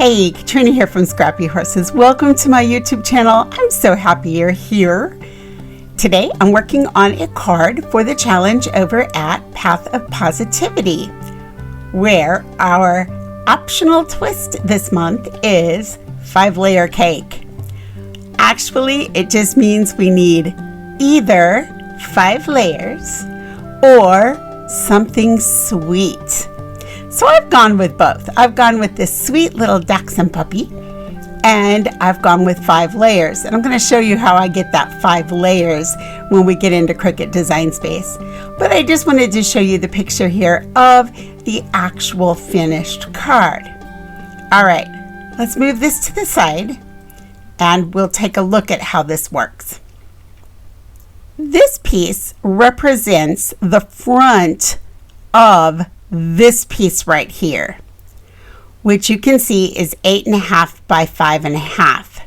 Hey, Katrina here from ScrappyHorses. Welcome to my YouTube channel. I'm so happy you're here. Today I'm working on a card for the challenge over at Path of Positivity, where our optional twist this month is 5-layer cake. Actually, it just means we need either 5 layers or something sweet. So I've gone with both. I've gone with this sweet little dachshund puppy, and I've gone with 5 layers. And I'm going to show you how I get that 5 layers when we get into Cricut Design Space. But I just wanted to show you the picture here of the actual finished card. All right, let's move this to the side and we'll take a look at how this works. This piece represents the front of this piece right here, which you can see is 8.5 by 5.5.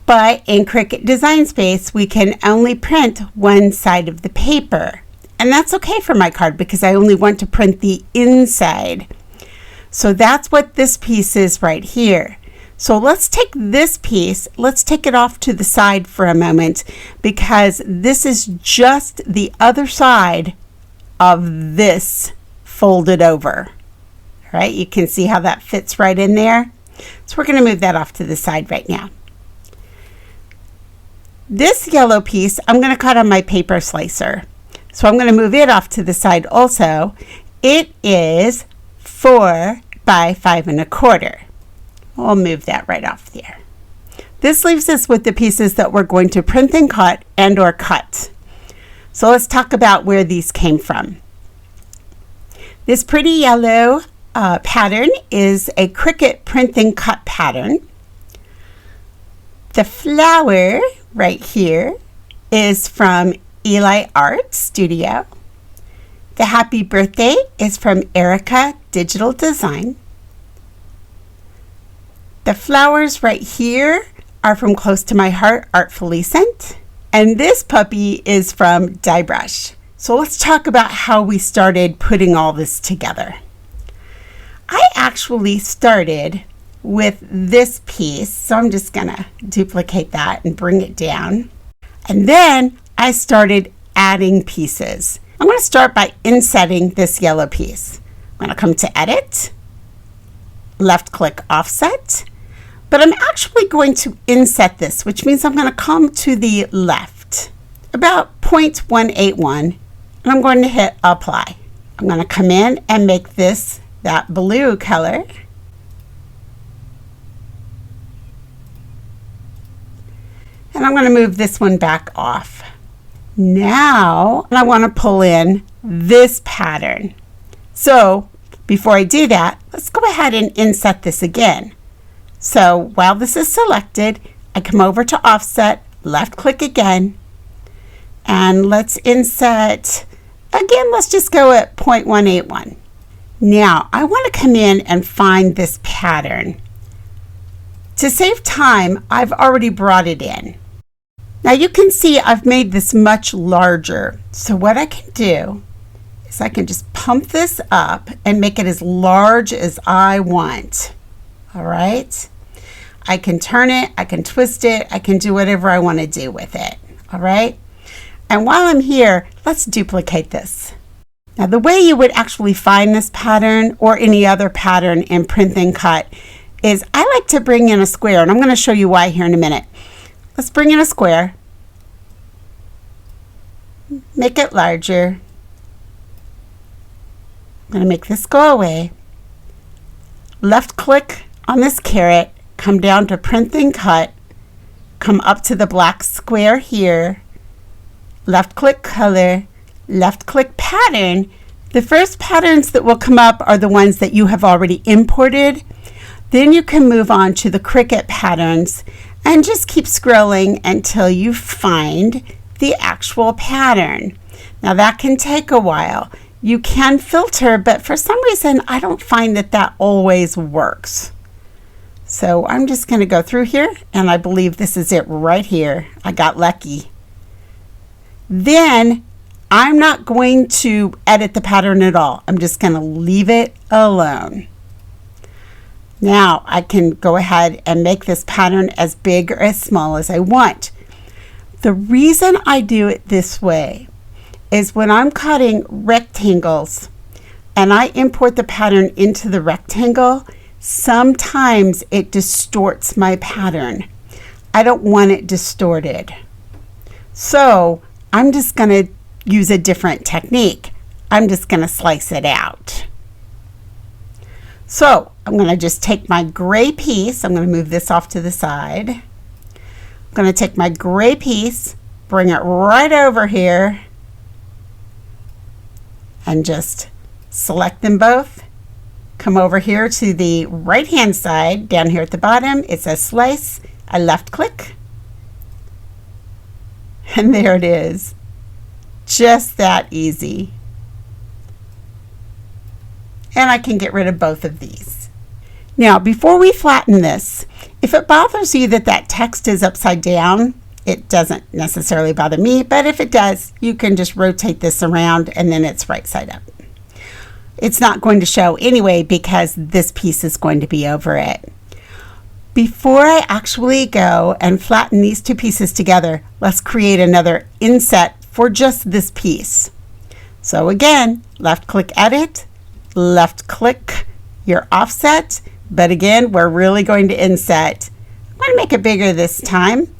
But in Cricut Design Space, we can only print one side of the paper. And that's okay for my card because I only want to print the inside. So that's what this piece is right here. So let's take this piece, let's take it off to the side for a moment, because this is just the other side of this folded over. All right, you can see how that fits right in there. So we're going to move that off to the side right now. This yellow piece I'm going to cut on my paper slicer. So I'm going to move it off to the side also. It is 4 by 5.25. We'll move that right off there. This leaves us with the pieces that we're going to print and cut or cut. So let's talk about where these came from. This pretty yellow pattern is a Cricut print and cut pattern. The flower right here is from EliArt Studio. The happy birthday is from Erica Digital Design. The flowers right here are from Close to My Heart, Artfully Sent. And this puppy is from Dibrush. So let's talk about how we started putting all this together. I actually started with this piece, so I'm just gonna duplicate that and bring it down. And then I started adding pieces. I'm gonna start by insetting this yellow piece. I'm gonna come to Edit, left click Offset, but I'm actually going to inset this, which means I'm going to come to the left, about 0.181, and I'm going to hit Apply. I'm going to come in and make this that blue color. And I'm going to move this one back off. Now I want to pull in this pattern. So before I do that, let's go ahead and inset this again. So while this is selected, I come over to Offset, left click again, and let's inset again. Let's just go at 0.181. Now I want to come in and find this pattern. To save time, I've already brought it in. Now you can see I've made this much larger. So what I can do is I can just pump this up and make it as large as I want. All right, I can turn it, I can twist it, I can do whatever I want to do with it. All right, and while I'm here, let's duplicate this. Now the way you would actually find this pattern or any other pattern in print and cut is I like to bring in a square, and I'm going to show you why here in a minute. Let's bring in a square, make it larger. I'm going to make this go away. Left click on this caret, come down to print and cut, come up to the black square here, left click color, left click pattern. The first patterns that will come up are the ones that you have already imported. Then you can move on to the Cricut patterns and just keep scrolling until you find the actual pattern. Now that can take a while. You can filter, but for some reason I don't find that always works. So I'm just going to go through here, and I believe this is it right here. I got lucky. Then I'm not going to edit the pattern at all. I'm just going to leave it alone. Now I can go ahead and make this pattern as big or as small as I want. The reason I do it this way is when I'm cutting rectangles and I import the pattern into the rectangle, sometimes it distorts my pattern. I don't want it distorted. So I'm just going to use a different technique. I'm just going to slice it out. So I'm going to just take my gray piece. I'm going to move this off to the side. I'm going to take my gray piece, bring it right over here, and just select them both. Come over here to the right hand side. Down here at the bottom it says slice. I left click. And there it is. Just that easy. And I can get rid of both of these. Now, before we flatten this, if it bothers you that that text is upside down, it doesn't necessarily bother me, but if it does, you can just rotate this around and then it's right side up. It's not going to show anyway because this piece is going to be over it. Before I actually go and flatten these two pieces together, let's create another inset for just this piece. So again, left click edit, left click your offset, but again, we're really going to inset. I'm going to make it bigger this time.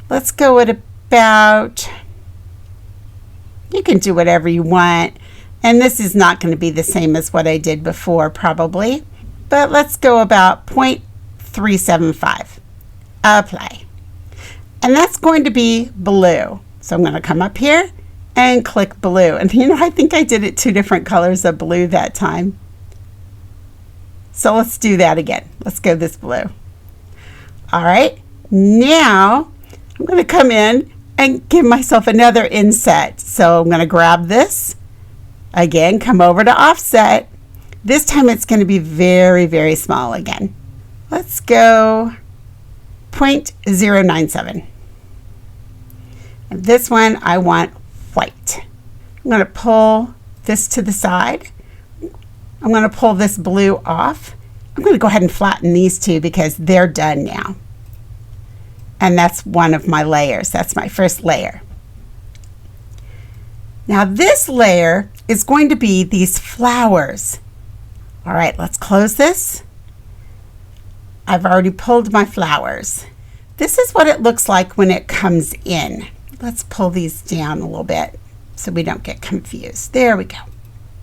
Let's go at about, you can do whatever you want, and this is not going to be the same as what I did before probably, but let's go about 0.375. Apply. And that's going to be blue. So I'm going to come up here and click blue. And you know, I think I did it two different colors of blue that time. So let's do that again. Let's go this blue. All right, now I'm going to come in and give myself another inset. So I'm going to grab this. Again, come over to offset. This time it's going to be very, very small again. Let's go 0.097. And this one I want white. I'm going to pull this to the side. I'm going to pull this blue off. I'm going to go ahead and flatten these two because they're done now. And that's one of my layers. That's my first layer. Now this layer is going to be these flowers. All right, let's close this. I've already pulled my flowers. This is what it looks like when it comes in. Let's pull these down a little bit so we don't get confused. There we go.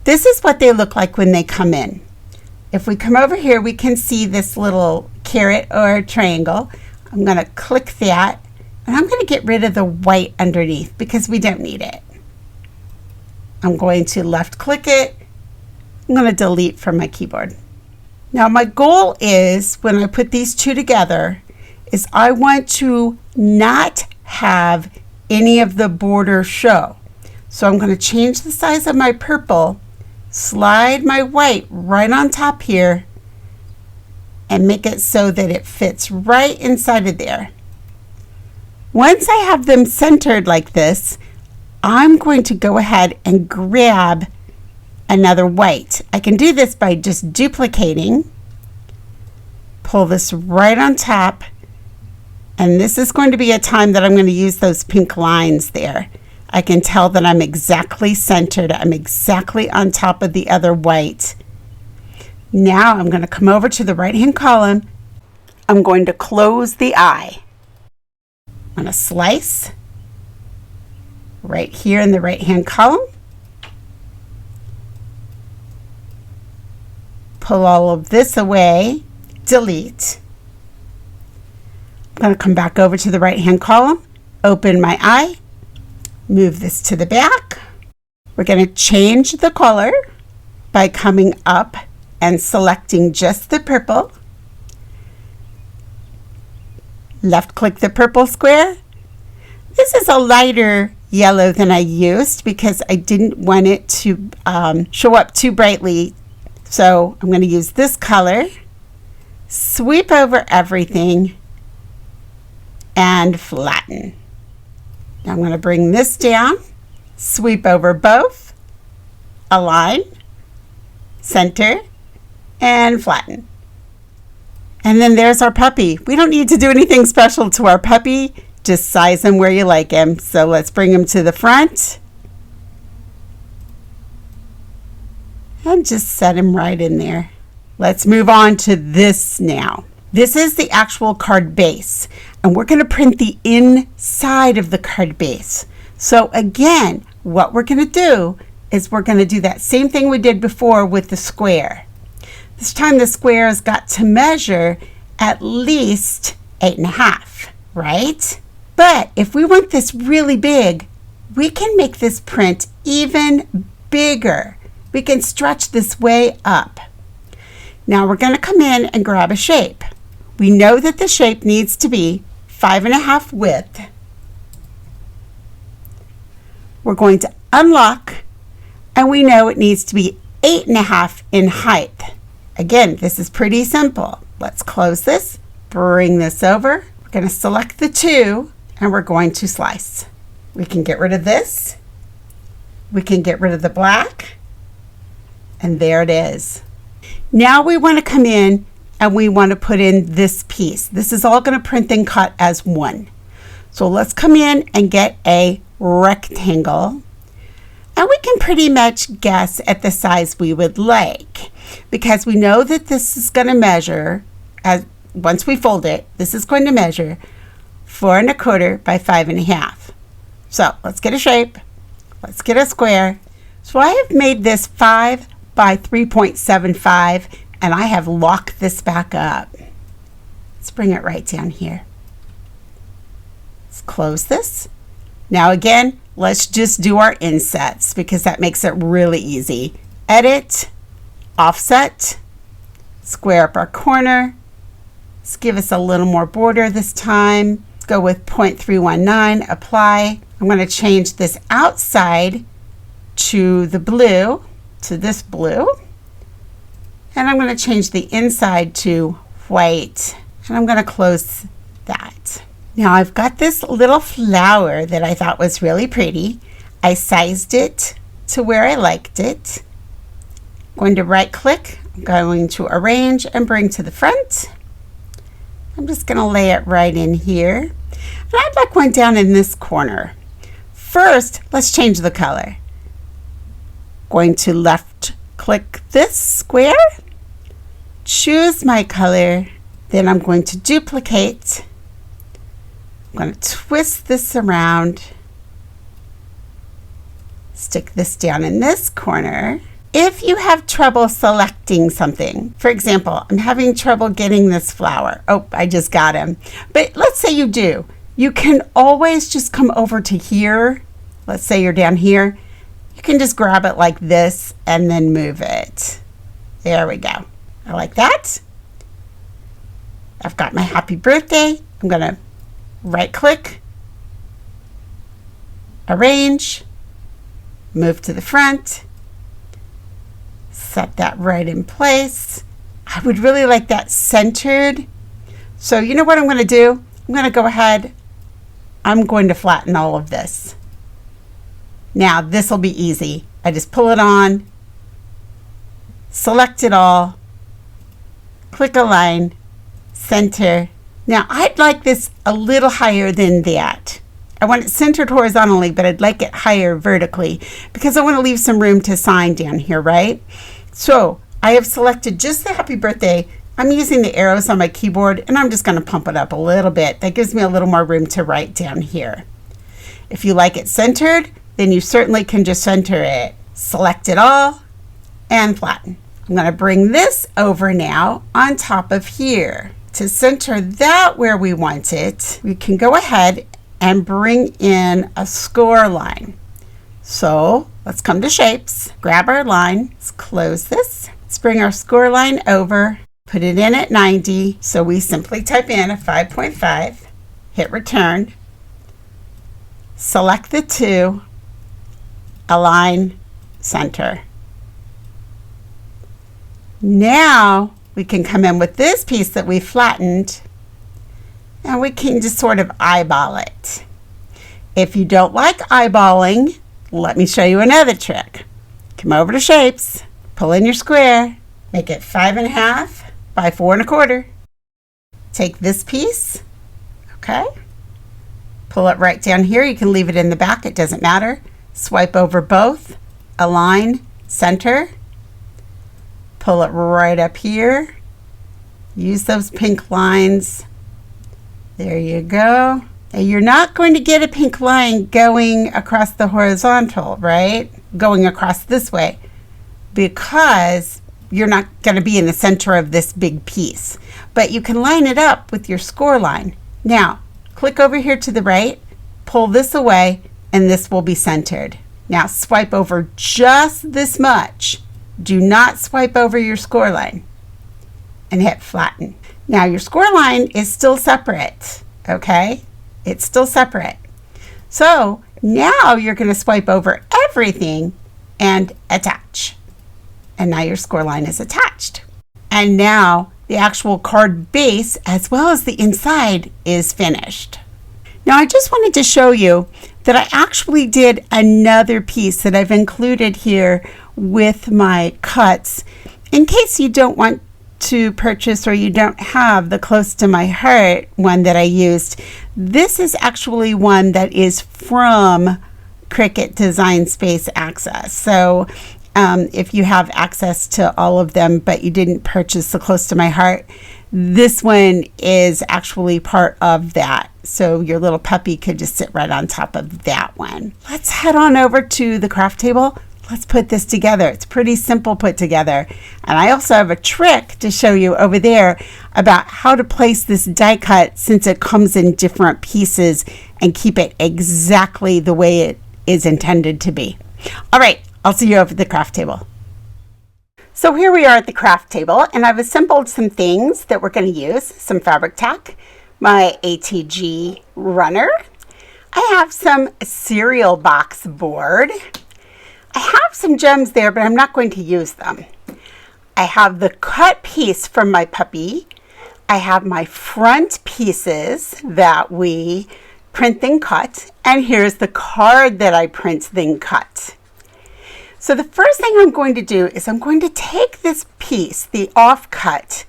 This is what they look like when they come in. If we come over here, we can see this little carrot or triangle. I'm going to click that, and I'm going to get rid of the white underneath because we don't need it. I'm going to left click it. I'm going to delete from my keyboard. Now my goal is, when I put these two together, is I want to not have any of the border show. So I'm going to change the size of my purple, slide my white right on top here, and make it so that it fits right inside of there. Once I have them centered like this, I'm going to go ahead and grab another white. I can do this by just duplicating, pull this right on top, and this is going to be a time that I'm going to use those pink lines there. I can tell that I'm exactly centered. I'm exactly on top of the other white. Now I'm going to come over to the right hand column. I'm going to close the eye. I'm going to slice right here in the right hand column. Pull all of this away, delete. I'm going to come back over to the right hand column, open my eye, move this to the back. We're going to change the color by coming up and selecting just the purple. Left click the purple square. This is a lighter yellow than I used because I didn't want it to show up too brightly. So I'm going to use this color, sweep over everything, and flatten. Now I'm going to bring this down, sweep over both, align, center, and flatten. And then there's our puppy. We don't need to do anything special to our puppy. Just size him where you like him. So let's bring him to the front. And just set him right in there. Let's move on to this now. This is the actual card base. And we're going to print the inside of the card base. So again, what we're going to do is we're going to do that same thing we did before with the square. This time the square has got to measure at least 8.5, right? But if we want this really big, we can make this print even bigger. We can stretch this way up. Now we're going to come in and grab a shape. We know that the shape needs to be 5.5 width. We're going to unlock, and we know it needs to be 8.5 in height. Again, this is pretty simple. Let's close this, bring this over. We're going to select the 2, and we're going to slice. We can get rid of this. We can get rid of the black. And there it is. Now we want to come in and we want to put in this piece. This is all going to print and cut as one. So let's come in and get a rectangle. And we can pretty much guess at the size we would like, because we know that this is going to measure, as once we fold it, this is going to measure 4.25 by 5.5. So let's get a shape. Let's get a square. So I have made this 5 by 3.75, and I have locked this back up. Let's bring it right down here. Let's close this. Now again, let's just do our insets because that makes it really easy. Edit, offset, square up our corner. Let's give us a little more border this time. Let's go with 0.319, apply. I'm going to change this outside to the blue, to this blue. And I'm going to change the inside to white. And I'm going to close that. Now I've got this little flower that I thought was really pretty. I sized it to where I liked it. I'm going to right click, I'm going to arrange and bring to the front. I'm just going to lay it right in here. And I'd like one down in this corner. First, let's change the color. Going to left click this square, choose my color, then I'm going to duplicate. I'm going to twist this around, stick this down in this corner. If you have trouble selecting something, for example, I'm having trouble getting this flower. Oh, I just got him. But let's say you do. You can always just come over to here. Let's say you're down here. You can just grab it like this and then move it. There we go. I like that. I've got my happy birthday. I'm going to right click, arrange, move to the front, set that right in place. I would really like that centered. So you know what I'm going to do? I'm going to go ahead, I'm going to flatten all of this. Now this will be easy. I just pull it on, select it all, click align, center. Now I'd like this a little higher than that. I want it centered horizontally, but I'd like it higher vertically because I want to leave some room to sign down here, right? So I have selected just the happy birthday. I'm using the arrows on my keyboard and I'm just going to pump it up a little bit. That gives me a little more room to write down here. If you like it centered, then you certainly can just center it. Select it all and flatten. I'm going to bring this over now on top of here. To center that where we want it, we can go ahead and bring in a score line. So let's come to shapes, grab our line, let's close this. Let's bring our score line over, put it in at 90. So we simply type in a 5.5, hit return, select the 2, align, center. Now we can come in with this piece that we flattened and we can just sort of eyeball it. If you don't like eyeballing, let me show you another trick. Come over to shapes, pull in your square, make it 5.5 by 4.25. take this piece, okay, pull it right down here. You can leave it in the back, it doesn't matter. Swipe over both, align, center, pull it right up here. Use those pink lines. There you go. Now you're not going to get a pink line going across the horizontal, right? Going across this way, because you're not going to be in the center of this big piece. But you can line it up with your score line. Now, click over here to the right, pull this away, and this will be centered. Now swipe over just this much. Do not swipe over your score line, and hit flatten. Now your score line is still separate, okay? It's still separate. So now you're going to swipe over everything and attach. And now your score line is attached. And now the actual card base as well as the inside is finished. Now I just wanted to show you that I actually did another piece that I've included here with my cuts in case you don't want to purchase or you don't have the Close to My Heart one that I used. This is actually one that is from Cricut Design Space Access. So if you have access to all of them but you didn't purchase the Close to My Heart, this one is actually part of that. So your little puppy could just sit right on top of that one. Let's head on over to the craft table. Let's put this together. It's pretty simple put together. And I also have a trick to show you over there about how to place this die cut since it comes in different pieces and keep it exactly the way it is intended to be. All right, I'll see you over at the craft table. So here we are at the craft table, and I've assembled some things that we're going to use. Some Fabric-Tac, my ATG runner. I have some cereal box board. I have some gems there, but I'm not going to use them. I have the cut piece from my puppy. I have my front pieces that we print then cut, and here's the card that I print then cut. So the first thing I'm going to do is I'm going to take this piece, the offcut,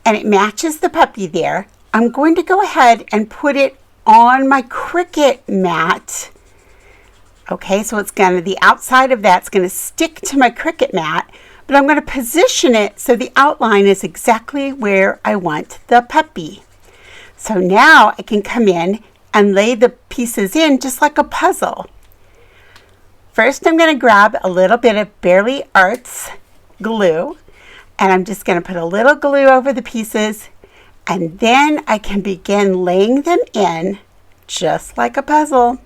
and it matches the puppy there. I'm going to go ahead and put it on my Cricut mat. Okay, so it's going to, the outside of that's going to stick to my Cricut mat, but I'm going to position it so the outline is exactly where I want the puppy. So now I can come in and lay the pieces in just like a puzzle. First, I'm going to grab a little bit of Barely Arts glue, and I'm just going to put a little glue over the pieces, and then I can begin laying them in just like a puzzle.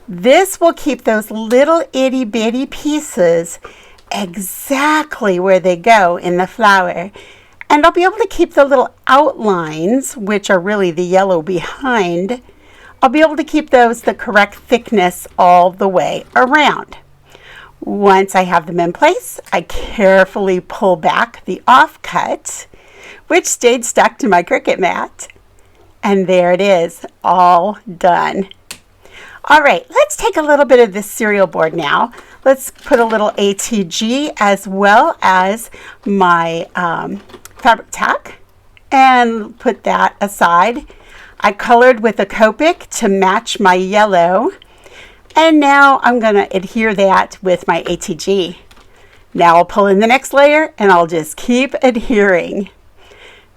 This will keep those little itty bitty pieces exactly where they go in the flower. And I'll be able to keep the little outlines, which are really the yellow behind, I'll be able to keep those the correct thickness all the way around. Once I have them in place, I carefully pull back the offcut, which stayed stuck to my Cricut mat. And there it is, all done. All right, let's take a little bit of this cereal board now. Let's put a little ATG as well as my Fabric-Tac and put that aside. I colored with a Copic to match my yellow, and now I'm going to adhere that with my ATG. Now I'll pull in the next layer and I'll just keep adhering.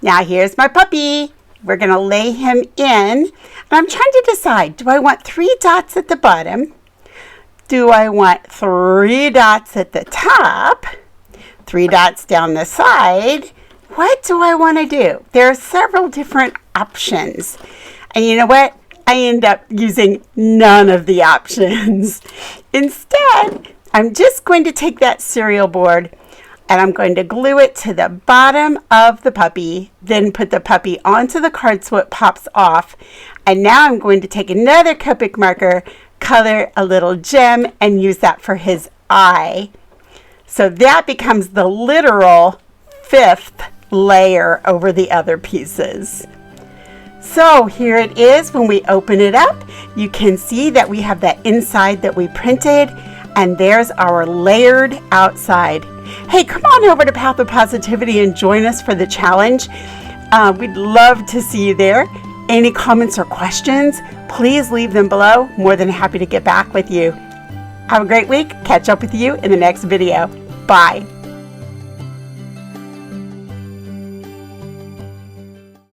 Now here's my puppy. We're going to lay him in, and I'm trying to decide, do I want 3 dots at the bottom? Do I want 3 dots at the top? 3 dots down the side? What do I want to do? There are several different options. And you know what? I end up using none of the options. Instead, I'm just going to take that cereal board and I'm going to glue it to the bottom of the puppy, then put the puppy onto the card so it pops off. And now I'm going to take another Copic marker, color a little gem, and use that for his eye. So that becomes the literal 5th layer over the other pieces. So here it is. When we open it up, you can see that we have that inside that we printed, and there's our layered outside. Hey, come on over to Path of Positivity and join us for the challenge. We'd love to see you there. Any comments or questions, please leave them below. More than happy to get back with you. Have a great week. Catch up with you in the next video. Bye.